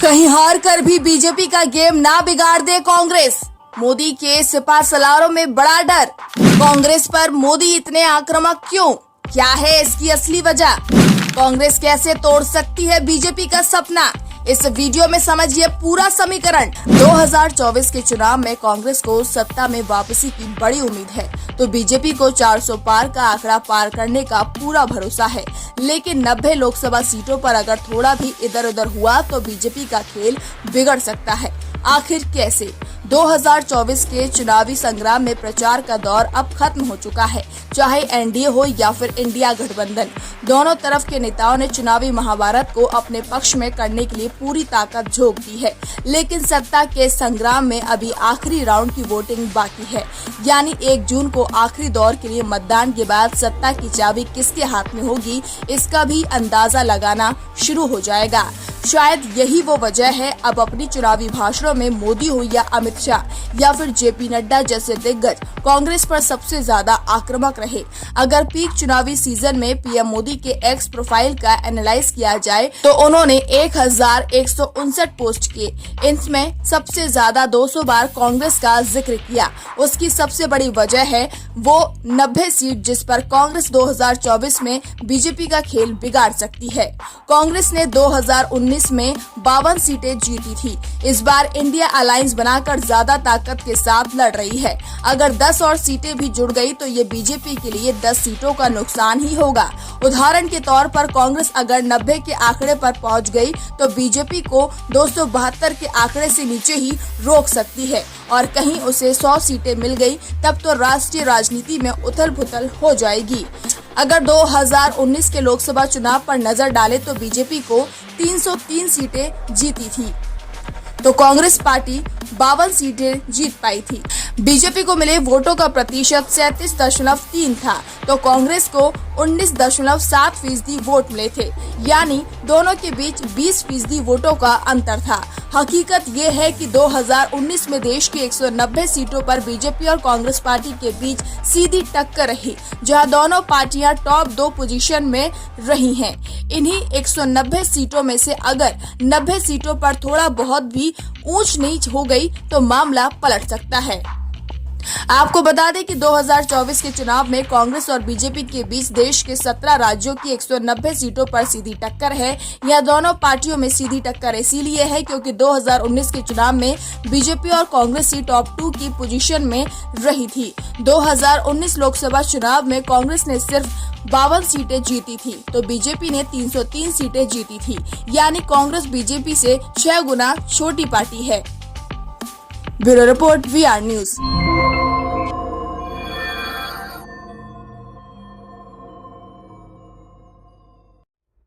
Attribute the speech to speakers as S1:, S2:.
S1: कहीं हार कर भी बीजेपी का गेम ना बिगाड़ दे कांग्रेस। मोदी के सिपा सलारों में बड़ा डर। कांग्रेस पर मोदी इतने आक्रामक क्यों? क्या है इसकी असली वजह? कांग्रेस कैसे तोड़ सकती है बीजेपी का सपना? इस वीडियो में समझिए पूरा समीकरण। 2024 के चुनाव में कांग्रेस को सत्ता में वापसी की बड़ी उम्मीद है, तो बीजेपी को 400 पार का आंकड़ा पार करने का पूरा भरोसा है। लेकिन 90 लोकसभा सीटों पर अगर थोड़ा भी इधर उधर हुआ तो बीजेपी का खेल बिगड़ सकता है। आखिर कैसे? 2024 के चुनावी संग्राम में प्रचार का दौर अब खत्म हो चुका है। चाहे एनडीए हो या फिर इंडिया गठबंधन, दोनों तरफ के नेताओं ने चुनावी महाभारत को अपने पक्ष में करने के लिए पूरी ताकत झोंक दी है। लेकिन सत्ता के संग्राम में अभी आखिरी राउंड की वोटिंग बाकी है, यानी 1 जून को आखिरी दौर के लिए मतदान के बाद सत्ता की चाबी किसके हाथ में होगी, इसका भी अंदाजा लगाना शुरू हो जाएगा। शायद यही वो वजह है अब अपनी चुनावी भाषणों में मोदी हो या अमित शाह या फिर जेपी नड्डा जैसे दिग्गज कांग्रेस पर सबसे ज्यादा आक्रामक रहे। अगर पीक चुनावी सीजन में पीएम मोदी के एक्स प्रोफाइल का एनालाइज किया जाए तो उन्होंने 1159 पोस्ट किए। इनमें सबसे ज्यादा 200 बार कांग्रेस का जिक्र किया। उसकी सबसे बड़ी वजह है वो 90 सीट जिस पर कांग्रेस 2024 में बीजेपी का खेल बिगाड़ सकती है। कांग्रेस ने 2019 में 52 सीटें जीती थी। इस बार इंडिया अलायंस बनाकर ज्यादा ताकत के साथ लड़ रही है। अगर 10 और सीटें भी जुड़ गई तो ये बीजेपी के लिए 10 सीटों का नुकसान ही होगा। उदाहरण के तौर पर कांग्रेस अगर 90 के आंकड़े पर पहुंच गई तो बीजेपी को 272 के आंकड़े से नीचे ही रोक सकती है, और कहीं उसे 100 सीटें मिल गई तब तो राष्ट्रीय राजनीति में उथल-पुथल हो जाएगी। अगर 2019 के लोकसभा चुनाव पर नजर डालें तो बीजेपी को 303 सीटें जीती थी, तो कांग्रेस पार्टी 52 सीटें जीत पाई थी। बीजेपी को मिले वोटों का प्रतिशत 37.3 था, तो कांग्रेस को 19.7% वोट मिले थे, यानी दोनों के बीच 20% वोटों का अंतर था। हकीकत ये है कि 2019 में देश की 190 सीटों पर बीजेपी और कांग्रेस पार्टी के बीच सीधी टक्कर रही, जहां दोनों पार्टियां टॉप 2 पोजीशन में रही हैं। इन्हीं 190 सीटों में से अगर 90 सीटों पर थोड़ा बहुत भी ऊंच नीच हो गई तो मामला पलट सकता है। आपको बता दें कि 2024 के चुनाव में कांग्रेस और बीजेपी के बीच देश के 17 राज्यों की 190 सीटों पर सीधी टक्कर है। यह दोनों पार्टियों में सीधी टक्कर इसीलिए है क्योंकि 2019 के चुनाव में बीजेपी और कांग्रेस ही टॉप 2 की पोजीशन में रही थी। 2019 लोकसभा चुनाव में कांग्रेस ने सिर्फ 52 सीटें जीती थी, तो बीजेपी ने 303 सीटें जीती थी, यानी कांग्रेस बीजेपी से 6 गुना छोटी पार्टी है। Bureau report, VR news.